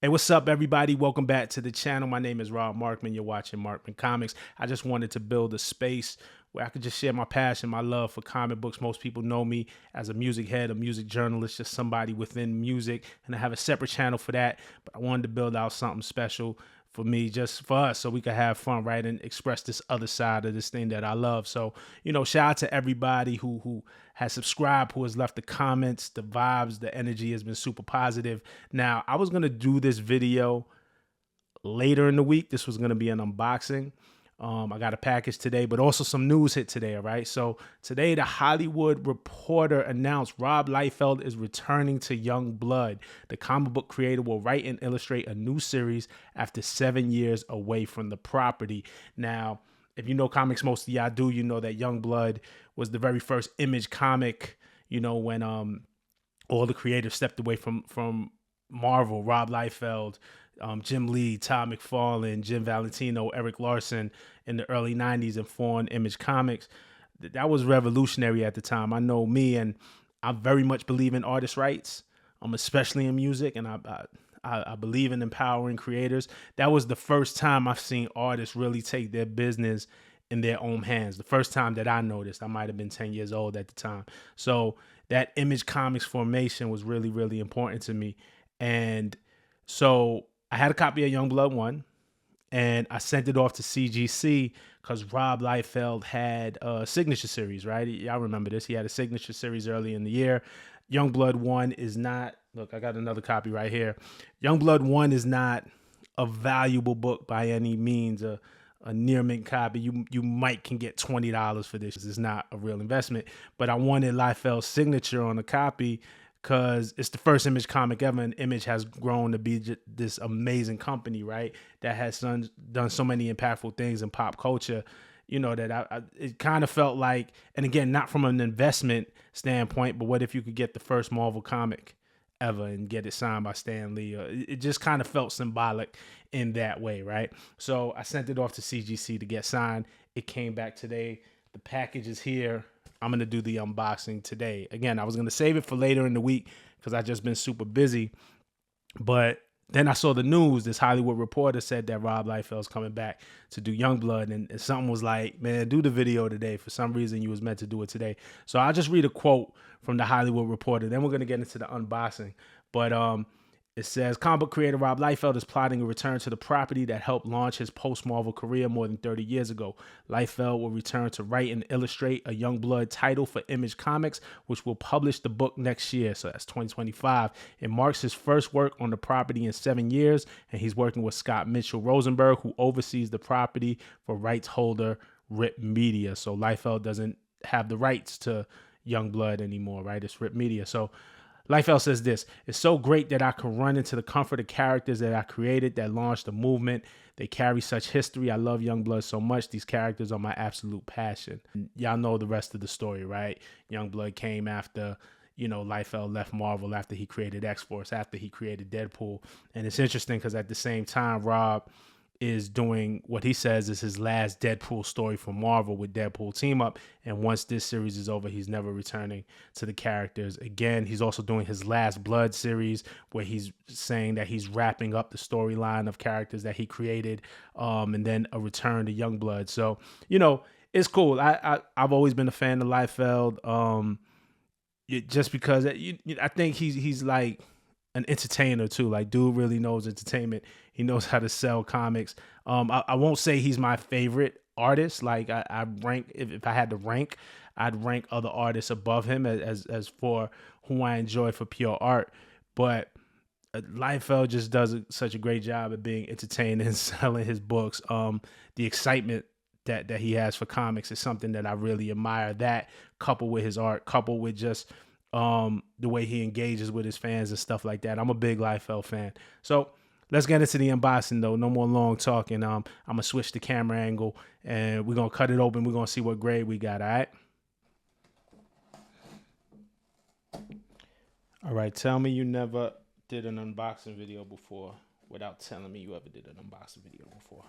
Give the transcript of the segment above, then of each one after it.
Hey, what's up, everybody? Welcome back to the channel. My name is Rob Markman. You're watching Markman Comics. I just wanted to build a space where I could just share my passion, my love for comic books. Most people know me as a music head, a music journalist, just somebody within music, and I have a separate channel for that. But I wanted to build out something special for me, just for us, so we could have fun, right, and express this other side of this thing that I love. So, shout out to everybody who has subscribed, who has left the comments, the vibes, the energy has been super positive. Now, I was gonna do this video later in the week. This was gonna be an unboxing. I got a package today, but also some news hit today, all right? So today, the Hollywood Reporter announced Rob Liefeld is returning to Youngblood. The comic book creator will write and illustrate a new series after 7 years away from the property. Now, if you know comics, most of y'all do, you know that Youngblood was the very first Image comic, when all the creators stepped away from Marvel. Rob Liefeld, Jim Lee, Todd McFarlane, Jim Valentino, Eric Larson in the early 90s and formed Image Comics. That was revolutionary at the time. I know me, and I very much believe in artist rights, especially in music, and I believe in empowering creators. That was the first time I've seen artists really take their business in their own hands. The first time that I noticed, I might have been 10 years old at the time. So that Image Comics formation was really, really important to me. And so I had a copy of Youngblood 1, and I sent it off to CGC because Rob Liefeld had a signature series, right? Y'all remember this. He had a signature series early in the year. Youngblood 1 is not, look, I got another copy right here. Youngblood 1 is not a valuable book by any means, a near mint copy. You might can get $20 for this. It's not a real investment, but I wanted Liefeld's signature on a copy because it's the first Image comic ever, and Image has grown to be this amazing company, right? That has done so many impactful things in pop culture, that it kind of felt like, and again, not from an investment standpoint, but what if you could get the first Marvel comic ever and get it signed by Stan Lee? It just kind of felt symbolic in that way, right? So I sent it off to CGC to get signed. It came back today. The package is here. I'm going to do the unboxing today. Again, I was going to save it for later in the week because I've just been super busy. But then I saw the news. This Hollywood Reporter said that Rob Liefeld's coming back to do Youngblood. And something was like, man, do the video today. For some reason, you was meant to do it today. So I'll just read a quote from the Hollywood Reporter. Then we're going to get into the unboxing. But it says, comic book creator Rob Liefeld is plotting a return to the property that helped launch his post-Marvel career more than 30 years ago. Liefeld will return to write and illustrate a Youngblood title for Image Comics, which will publish the book next year, so that's 2025. It marks his first work on the property in 7 years, and he's working with Scott Mitchell Rosenberg, who oversees the property for rights holder Rip Media. So Liefeld doesn't have the rights to Youngblood anymore, right? It's Rip Media. So Liefeld says this: it's so great that I can run into the comfort of characters that I created that launched the movement. They carry such history. I love Youngblood so much. These characters are my absolute passion. And y'all know the rest of the story, right? Youngblood came after, Liefeld left Marvel, after he created X-Force, after he created Deadpool. And it's interesting because at the same time, Rob is doing what he says is his last Deadpool story for Marvel with Deadpool team up. And once this series is over, he's never returning to the characters again. He's also doing his Last Blood series where he's saying that he's wrapping up the storyline of characters that he created, and then a return to Youngblood. So, it's cool. I've always been a fan of Liefeld, just because I think he's like an entertainer too. Like, dude really knows entertainment. He knows how to sell comics. I won't say he's my favorite artist. Like, I rank, if I had to rank, I'd rank other artists above him as for who I enjoy for pure art. But Liefeld just does such a great job at being entertaining and selling his books. The excitement that he has for comics is something that I really admire. That, coupled with his art, coupled with just the way he engages with his fans and stuff like that. I'm a big Liefeld fan. So let's get into the unboxing though. No more long talking. I'm gonna switch the camera angle and we're gonna cut it open. We're gonna see what grade we got. All right. Tell me you never did an unboxing video before without telling me you ever did an unboxing video before.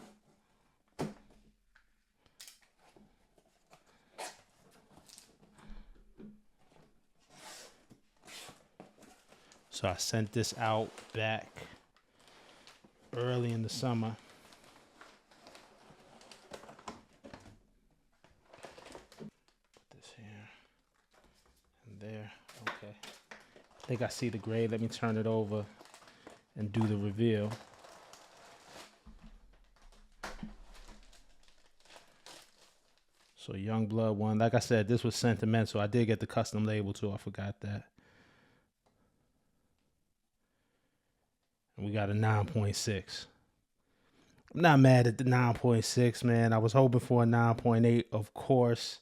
So I sent this out back early in the summer. Put this here and there. Okay. I think I see the grade. Let me turn it over and do the reveal. So Youngblood 1. Like I said, this was sentimental. I did get the custom label too. I forgot that. And we got a 9.6. I'm not mad at the 9.6, man. I was hoping for a 9.8. Of course,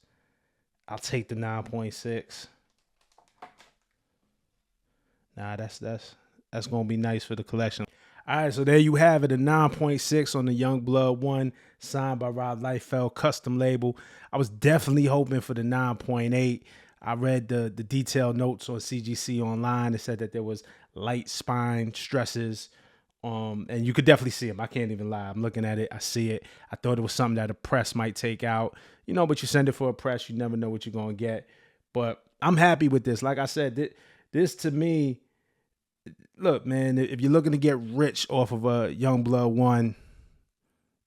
I'll take the 9.6. Nah, that's gonna be nice for the collection. All right, so there you have it, a 9.6 on the Youngblood 1, signed by Rob Liefeld, custom label. I was definitely hoping for the 9.8. I read the detailed notes on CGC online. It said that there was light spine stresses, and you could definitely see them. I can't even lie. I'm looking at it. I see it. I thought it was something that a press might take out, but you send it for a press, you never know what you're going to get. But I'm happy with this. Like I said, this to me, look, man, if you're looking to get rich off of a Youngblood 1,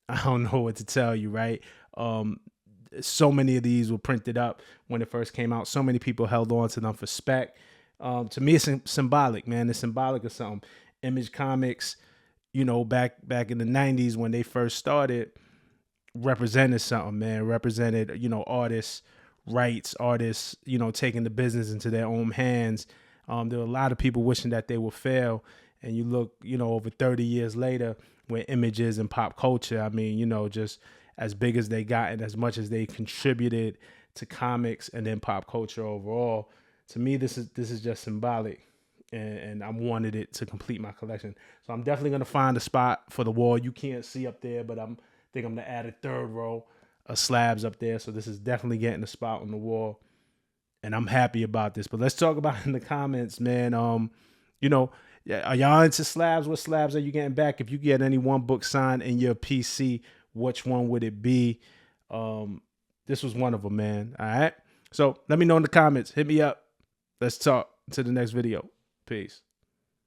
I don't know what to tell you, right? So many of these were printed up when it first came out. So many people held on to them for spec. To me, it's symbolic, man. It's symbolic of something. Image Comics, back in the 90s when they first started, represented something, man. Represented, artists' rights, artists, taking the business into their own hands. There were a lot of people wishing that they would fail. And you look, over 30 years later, where images and pop culture, I mean, just as big as they got and as much as they contributed to comics and then pop culture overall, to me, this is just symbolic. And I wanted it to complete my collection. So I'm definitely going to find a spot for the wall. You can't see up there, but I think I'm going to add a third row of slabs up there. So this is definitely getting a spot on the wall. And I'm happy about this. But let's talk about it in the comments, man. Are y'all into slabs? What slabs are you getting back? If you get any one book signed in your PC, which one would it be? This was one of them, man. All right. So let me know in the comments. Hit me up. Let's talk to the next video. Peace.